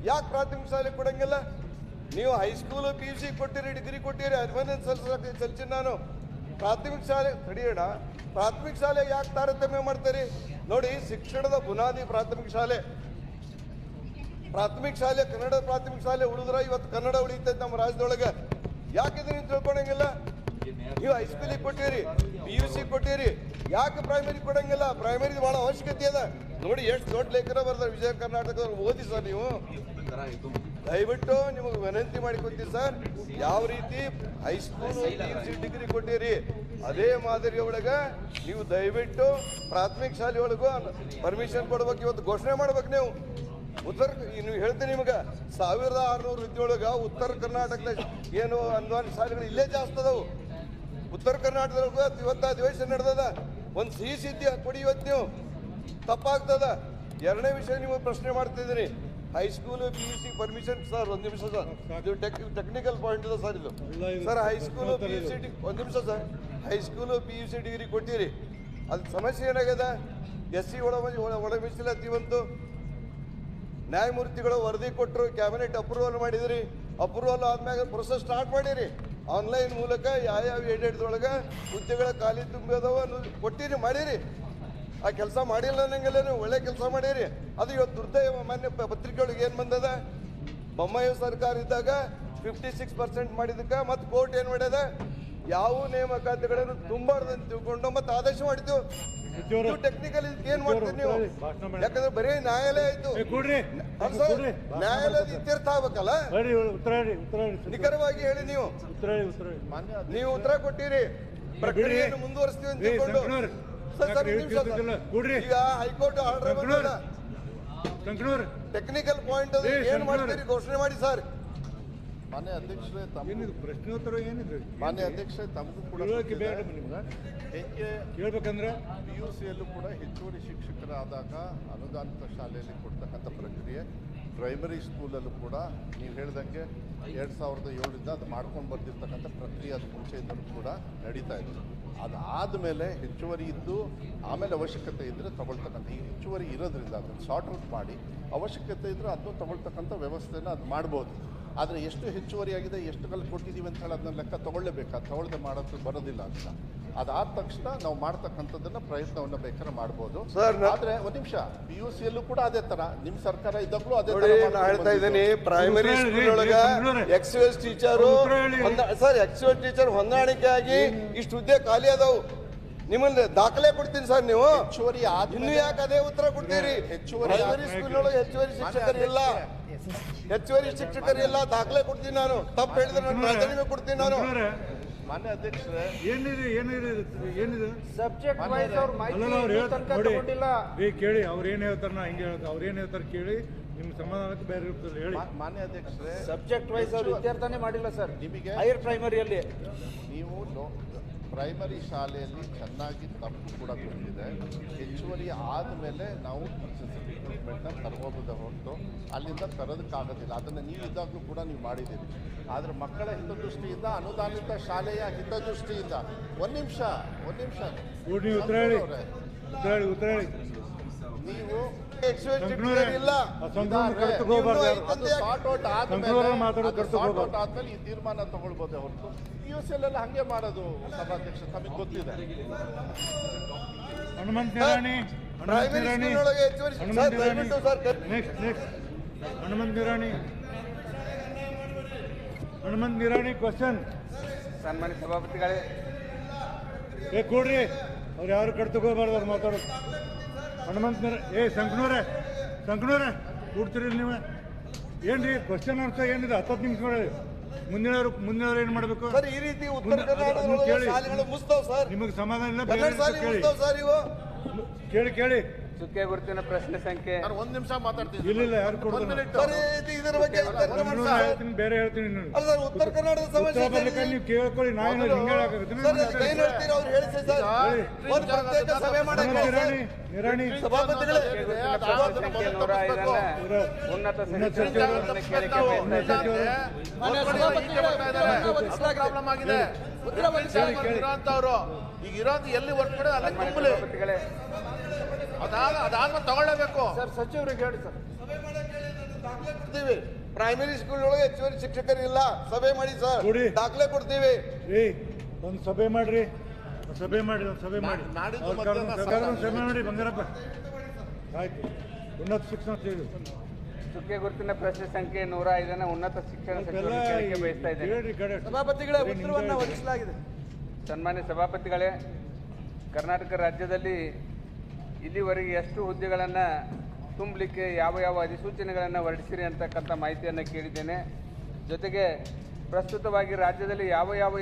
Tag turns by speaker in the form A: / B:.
A: ಯಾಕೆ ಪ್ರಾಥಮಿಕ ಶಾಲೆ ಕೊಡಂಗಿಲ್ಲ? ನೀವು ಹೈಸ್ಕೂಲು PUC ಕೊಟ್ಟಿರಿ, ಡಿಗ್ರಿ ಕೊಟ್ಟಿರಿ, ಅಭಿನಂದನೆ ಸಲ್ಲಿಸಿ ನಾನು ಪ್ರಾಥಮಿಕ ಶಾಲೆ ತಡೆಯೋಣ. ಪ್ರಾಥಮಿಕ ಶಾಲೆ ಯಾಕೆ ತಾರತಮ್ಯ ಮಾಡ್ತೀರಿ? ನೋಡಿ, ಶಿಕ್ಷಣದ ಬುನಾದಿ ಪ್ರಾಥಮಿಕ ಶಾಲೆ. ಪ್ರಾಥಮಿಕ ಶಾಲೆ ಕನ್ನಡ ಪ್ರಾಥಮಿಕ ಶಾಲೆ ಉಳಿದ್ರ ಇವತ್ತು ಕನ್ನಡ ಉಳಿತೈತೆ ನಮ್ಮ ರಾಜ್ಯದೊಳಗೆ. ಯಾಕಿದ್ರೆ ನೀವು ತಿಳ್ಕೊಳಂಗಿಲ್ಲ? ನೀವು ಹೈಸ್ಕೂಲಿಗೆ ಕೊಟ್ಟಿರಿ, PUC ಕೊಟ್ಟಿರಿ, ಯಾಕೆ ಪ್ರೈಮರಿ ಕೊಡಂಗಿಲ್ಲ? ಪ್ರೈಮರಿ ಬಹಳ ಅವಶ್ಯಕತೆ ಅದ. ನೋಡಿ ಎಷ್ಟು ದೊಡ್ಡ ಲೇಖನ ಬರ್ತಾರೆ ವಿಜಯ ಕರ್ನಾಟಕದವ್ರು, ಓದಿ ಸರ್. ನೀವು ದಯವಿಟ್ಟು ನಿಮಗೆ ವಿನಂತಿ ಮಾಡಿಕೊಡ್ತೀವಿ ಸರ್, ಯಾವ ರೀತಿ ಹೈಸ್ಕೂಲ್ PUC ಡಿಗ್ರಿ ಕೊಟ್ಟಿರಿ ಅದೇ ಮಾದರಿ ಒಳಗೆ ನೀವು ದಯವಿಟ್ಟು ಪ್ರಾಥಮಿಕ ಶಾಲೆ ಒಳಗೂ ಪರ್ಮಿಷನ್ ಕೊಡ್ಬೇಕು. ಇವತ್ತು ಘೋಷಣೆ ಮಾಡ್ಬೇಕು. ನೀವು ನೀವು ಹೇಳ್ತೀನಿ ನಿಮ್ಗೆ 1600 ವಿದ್ಯೊಳಗೆ ಉತ್ತರ ಕರ್ನಾಟಕದ ಏನು ಅನುದಾನ ಶಾಲೆಗಳು ಇಲ್ಲೇ ಜಾಸ್ತಿ ಅದಾವು. ಉತ್ತರ ಕರ್ನಾಟಕದೊಳಗೆ ಇವತ್ತು ಅಧಿವೇಶನ ನಡೆದದ. ಒಂದು ಸಿಹಿ ಸಿದ್ಧಿ ಕೊಡಿ ಇವತ್ತು. ನೀವು ತಪ್ಪಾಗ್ತದ. ಎರಡನೇ ವಿಷಯ ನೀವು ಪ್ರಶ್ನೆ ಮಾಡ್ತಿದ್ದೀನಿ, ಹೈಸ್ಕೂಲು PUC ಪರ್ಮಿಷನ್. ಸರ್ ಒಂದು ನಿಮಿಷ ಸರ್, ಇದು ಟೆಕ್ನಿಕಲ್ ಪಾಯಿಂಟ್ ಇದೆ ಸರ್. ಇದು ಸರ್ ಹೈಸ್ಕೂಲು PUC ಒಂದು ನಿಮಿಷ ಸರ್, ಹೈಸ್ಕೂಲು PUC ಡಿಗ್ರಿ ಕೊಟ್ಟಿರಿ, ಅದು ಸಮಸ್ಯೆ ಏನಾಗ್ಯದ? SC ಒಳ ಮೀಸಲಾತಿವಂತು ನ್ಯಾಯಮೂರ್ತಿಗಳು ವರದಿ ಕೊಟ್ಟರು, ಕ್ಯಾಬಿನೆಟ್ ಅಪ್ರೂವಲ್ ಮಾಡಿದಿರಿ. ಅಪ್ರೂವಲ್ ಆದ್ಮ್ಯಾಗ ಪ್ರೊಸೆಸ್ ಸ್ಟಾರ್ಟ್ ಮಾಡಿರಿ. ಆನ್ಲೈನ್ ಮೂಲಕ ಯಾವ ಏಡೆಡ್ದೊಳಗೆ ಹುದ್ದೆಗಳ ಖಾಲಿ ತುಂಬಿದವ ಕೊಟ್ಟಿರಿ, ಮಾಡಿರಿ. ಆ ಕೆಲಸ ಮಾಡಿಲ್ಲ ಅನ್ನಂಗೆಲ್ಲ ನೀವು ಒಳ್ಳೆ ಕೆಲಸ ಮಾಡಿರಿ. ಅದು ಇವತ್ತು ದುರ್ದೈವ. ಮಾನ್ಯ ಪತ್ರಿಕೆಯೊಳಗೆ ಏನು ಬಂದದ? ಬೊಮ್ಮಾಯಿ ಸರ್ಕಾರ ಇದ್ದಾಗ 56% ಮಾಡಿದಕ್ಕೆ ಮತ್ತು ಕೋರ್ಟ್ ಏನು ಮಾಡ್ಯದ? ಯಾವ ನೇಮಕಾತಿಗಳನ್ನು ತುಂಬಾರ್ದು ಅಂತ ತಿಳ್ಕೊಂಡು ಮತ್ತೆ ಆದೇಶ ಮಾಡಿದ್ದು. ಟೆಕ್ನಿಕಲ್ ಏನ್ ಮಾಡ್ತೀರಿ ನೀವು? ಯಾಕಂದ್ರೆ ಬರೀ ನ್ಯಾಯಾಲಯ ಆಯ್ತು. ನ್ಯಾಯಾಲಯದ ಇತ್ಯರ್ಥ ಆಗ್ಬೇಕಲ್ಲ. ನಿಖರವಾಗಿ ಹೇಳಿ. ನೀವು ಉತ್ತರ ಕೊಟ್ಟಿರಿ, ಪ್ರಕ್ರಿಯೆಯನ್ನು ಮುಂದುವರಿಸ್ತೀವಿ ಅಂತ ತಿಳ್ಕೊಂಡು. ಈಗ ಹೈಕೋರ್ಟ್ ಆರ್ಡರ್ ಬಂದಿಲ್ಲ, ಟೆಕ್ನಿಕಲ್ ಪಾಯಿಂಟ್ ಅದು ಏನ್ ಮಾಡ್ತೀರಿ ಘೋಷಣೆ ಮಾಡಿ ಸರ್.
B: ಮಾನ್ಯ ಅಧ್ಯಕ್ಷರೇ,
C: ಪ್ರಶ್ನೋತ್ತರ ಏನಿದೆ?
B: ಮಾನ್ಯ ಅಧ್ಯಕ್ಷರೇ, ತಮಗೂ ಕೂಡ
C: ಕೇಳ್ಬೇಕಂದ್ರೆ
B: PUCಯಲ್ಲೂ ಕೂಡ ಹೆಚ್ಚುವರಿ ಶಿಕ್ಷಕರಾದಾಗ ಅನುದಾನಿತ ಶಾಲೆಯಲ್ಲಿ ಕೊಡ್ತಕ್ಕಂಥ ಪ್ರಕ್ರಿಯೆ, ಪ್ರೈಮರಿ ಸ್ಕೂಲಲ್ಲೂ ಕೂಡ ನೀವು ಹೇಳ್ದಂಗೆ 2007ರಿಂದ ಅದು ಮಾಡ್ಕೊಂಡು ಬರ್ತಿರ್ತಕ್ಕಂಥ ಪ್ರಕ್ರಿಯೆ ಅದು ಮುಂಚೆಯಿಂದಲೂ ಕೂಡ ನಡೀತಾ ಇದೆ. ಅದಾದಮೇಲೆ ಹೆಚ್ಚುವರಿ ಇದ್ದು ಆಮೇಲೆ ಅವಶ್ಯಕತೆ ಇದ್ದರೆ ತಗೊಳ್ತಕ್ಕಂಥ, ಈ ಹೆಚ್ಚುವರಿ ಇರೋದ್ರಿಂದ ಅದನ್ನು ಸಾರ್ಟ್ ಔಟ್ ಮಾಡಿ ಅವಶ್ಯಕತೆ ಇದ್ದರೆ ಅದನ್ನು ತಗೊಳ್ತಕ್ಕಂಥ ವ್ಯವಸ್ಥೆನ ಅದು ಮಾಡ್ಬೋದು. ಆದರೆ ಎಷ್ಟು ಹೆಚ್ಚುವರಿಯಾಗಿದೆ, ಎಷ್ಟು ಕಲ್ ಕೊಟ್ಟಿದ್ದೀವಿ ಅಂತ ಹೇಳಿ ಅದನ್ನ ಲೆಕ್ಕ ತೊಗೊಳ್ಳೇಬೇಕು. ಅದು ತೊಗೊಳ್ಳದೆ ಮಾಡೋದು ಬರೋದಿಲ್ಲ ಅಂತ. ಅದಾದ ತಕ್ಷಣ ನಾವು ಮಾಡ್ತಕ್ಕಂಥದ್ದನ್ನು ಪ್ರಯತ್ನವನ್ನು ಬೇಕಾದ್ರೆ ಮಾಡ್ಬೋದು. ಆದರೆ ಒಂದು ನಿಮಿಷ, PUCಯಲ್ಲೂ ಕೂಡ ಅದೇ ಥರ ನಿಮ್ಮ ಸರ್ಕಾರ ಇದ್ದಾಗಲೂ ಅದೇ ಥರ
A: ಹೇಳ್ತಾ ಇದ್ದೀನಿ. ಪ್ರೈಮರಿ ಸ್ಕೂಲ್ ಒಳಗೆ X teacher sir, X teacher ಹೊಂದಾಣಿಕೆ ಆಗಿ ಇಷ್ಟು ಹುದ್ದೆ ಖಾಲಿ ಅದಾವು. ನಿಮ್ಮನ್ನ ದಾಖಲೆ ಕೊಡ್ತೀನಿ ಸರ್. ನೀವು
B: ಹೆಚ್ಚುವರಿ
A: ಇನ್ನು ಯಾಕೆ ಅದೇ ಉತ್ತರ ಕೊಡ್ತೀರಿ? ಪ್ರೈಮರಿ ಸ್ಕೂಲ್ ಒಳಗೆ ಹೆಚ್ಚುವರಿ ಶಿಕ್ಷಕರಿಲ್ಲ, ಹೆಚ್ಚುವರಿ ಶಿಕ್ಷಕರಿಲ್ಲ, ದಾಖಲೆ ಕೊಡ್ತೀನಿ ನಾನು. ತಪ್ಪು ಹೇಳಿದ್ರೆ ನಾನು ರಾಜೀನಾಮೆ ಕೊಡ್ತೀನಿ ನಾನು.
B: ಮಾನ್ಯ ಅಧ್ಯಕ್ಷರೇ,
C: ಏನಿದೆ
D: ಸಬ್ಜೆಕ್ಟ್ ವೈಸ್ ಅವ್ರ ಮಾಹಿತಿ
C: ಕೇಳಿ. ಅವ್ರು ಏನ್ ಹೇಳ್ತಾರ, ನಾ ಹಿಂಗೆ ಹೇಳ್ತಾರೆ. ಅವ್ರು ಏನ್ ಹೇಳ್ತಾರೆ ಕೇಳಿ, ನಿಮ್ ಸಮಾಧಾನಕ್ಕೆ ಬೇರೆ ಇರ್ತದೆ ಹೇಳಿ.
B: ಮಾನ್ಯ ಅಧ್ಯಕ್ಷರೇ,
D: ಸಬ್ಜೆಕ್ಟ್ ವೈಸ್ ಅವ್ರು ಇತ್ಯರ್ಥನೇ ಮಾಡಿಲ್ಲ ಸರ್. ನಿಮಗೆ ಹೈಯರ್ ಪ್ರೈಮರಿಯಲ್ಲಿ
B: ನೀವು ಪ್ರೈಮರಿ ಶಾಲೆಯಲ್ಲಿ ಚೆನ್ನಾಗಿ ತಪ್ಪು ಕೂಡ ಗೊತ್ತಿದೆ. ಹೆಚ್ಚುವರಿ ಆದಮೇಲೆ ನಾವು ರಿಕ್ರೂಟ್ಮೆಂಟ್ನ ತರಬಹುದೇ ಹೊರತು ಅಲ್ಲಿಂದ ತರೋದಕ್ಕಾಗೋದಿಲ್ಲ. ಅದನ್ನು ನೀವು ಇದ್ದಾಗಲೂ ಕೂಡ ನೀವು ಮಾಡಿದ್ದೀರಿ. ಆದರೆ ಮಕ್ಕಳ ಹಿತದೃಷ್ಟಿಯಿಂದ, ಅನುದಾನಿತ ಶಾಲೆಯ ಹಿತದೃಷ್ಟಿಯಿಂದ ಒಂದು ನಿಮಿಷ ನೀವು
A: ಇಲ್ಲ
B: ಆದ್ಮೇಲೆ ಈ ತೀರ್ಮಾನ ತಗೊಳ್ಬೋದೇ ಹೊರತು PUCಯಲ್ಲೆಲ್ಲ ಹಂಗೆ ಮಾಡೋದು ಸಭಾಧ್ಯಕ್ಷ ತಮಗೆ ಗೊತ್ತಿದೆ.
C: ಹನುಮಂತ ನಿರಾಣಿ ಕ್ವಶನ್.
D: ಸನ್ಮಾನ್ಯ ಸಭಾಪತಿಗಳೇ,
C: ಕೊಡ್ರಿ. ಅವ್ರು ಯಾರು ಕಟ್ತಗೋಬಾರ್ದು, ಅವ್ರು ಮಾತಾಡೋದು. ಹನುಮಂತ ಸಂಕನೂರೇ ಕೂಡ್ತೀರಿ ನೀವು? ಏನ್ರಿ ಕ್ವಶನ್ ಆನ್ಸರ್ ಏನಿದೆ? 10 ನಿಮಿಷ ಮುಂದಿನವ್ರು ಏನ್ ಮಾಡ್ಬೇಕು?
A: ಈ ರೀತಿ ಉತ್ತರ ಕರ್ನಾಟಕದ ಮುಸ್ತಾವ್ ಸರ್.
C: ನಿಮಗೆ ಸಮಾಧಾನ ಇಲ್ಲ? ಕೇಳಿ.
D: ಚುಕ್ಕೆ ಗುರುತಿನ ಪ್ರಶ್ನೆ ಸಂಖ್ಯೆ.
B: ಒಂದು ನಿಮಿಷ ಮಾತಾಡ್ತೀನಿ.
C: ಇಲ್ಲ, ಯಾರು ಕೊಡ್ತಾರೆ? ಬೇರೆ ಹೇಳ್ತೀನಿ.
A: ಉತ್ತರ ಕರ್ನಾಟಕದ ಸಮಸ್ಯೆ
C: ನೀವು ಕೇಳ್ಕೊಳ್ಳಿ. ನಾನು ಹಿಂಗೆ ನಿರಾಣಿ
D: ಸಭಾಪತಿಗಳೇ, ಉನ್ನತ
B: ಪ್ರಾಬ್ಲಮ್ ಆಗಿದೆ. ಈಗ ಇರೋದು ಎಲ್ಲಿ ವರ್ಕ್ ಮಾಡಿ ಅಲ್ಲೇ ತುಂಬಲಿ. ಅದಾದ್ಮೇಲೆ ತಗೊಳ್ಳೇಬೇಕು
D: ಸರ್. ಸಚಿವರಿಗೆ ಹೇಳಿ ಸರ್.
A: ದಾಖಲೆ ಕೊಡ್ತೀವಿ. ಪ್ರೈಮರಿ ಸ್ಕೂಲ್ ಒಳಗೆ ಹೆಚ್ಚುವರಿ ಶಿಕ್ಷಕರಿಲ್ಲ, ಸಭೆ ಮಾಡಿ ಸರ್,
C: ಕೊಡಿ.
A: ದಾಖಲೆ ಕೊಡ್ತೀವಿ.
C: ಒಂದು ಸಭೆ ಮಾಡ್ರಿ, ಸಭೆ ಮಾಡಿ
B: ನಾಡಿದ್ದು
C: ಅವ್ರ
B: ಮಧ್ಯಾಹ್ನ
C: ಒಂದು ಸಭೆ ಮಾಡಿ ಬಂಗಾರಪ್ಪ. ಆಯ್ತು, ಉನ್ನತ ಶಿಕ್ಷಣ
E: ಚುಕ್ಕೆ ಗುರುತಿನ ಪ್ರಶ್ನೆ ಸಂಖ್ಯೆ 105 ಉನ್ನತ ಶಿಕ್ಷಣ ಸಚಿವರು ಕೇಳಿಕೆ ಬಯಸ್ತಾ ಇದ್ದೇನೆ.
C: ಹೇಳ್ರಿ ಕಡೆ
D: ಸಭಾಪತಿಗಳೇ ಉತ್ತರವನ್ನು ಒದಗಿಸಲಾಗಿದೆ.
E: ಸನ್ಮಾನ್ಯ ಸಭಾಪತಿಗಳೇ, ಕರ್ನಾಟಕ ರಾಜ್ಯದಲ್ಲಿ ಇಲ್ಲಿವರೆಗೆ ಎಷ್ಟು ಹುದ್ದೆಗಳನ್ನು ತುಂಬಲಿಕ್ಕೆ ಯಾವ ಯಾವ ಅಧಿಸೂಚನೆಗಳನ್ನು ಹೊರಡಿಸಿರಿ ಅಂತಕ್ಕಂಥ ಮಾಹಿತಿಯನ್ನು ಕೇಳಿದ್ದೇನೆ. ಜೊತೆಗೆ ಪ್ರಸ್ತುತವಾಗಿ ರಾಜ್ಯದಲ್ಲಿ ಯಾವ ಯಾವ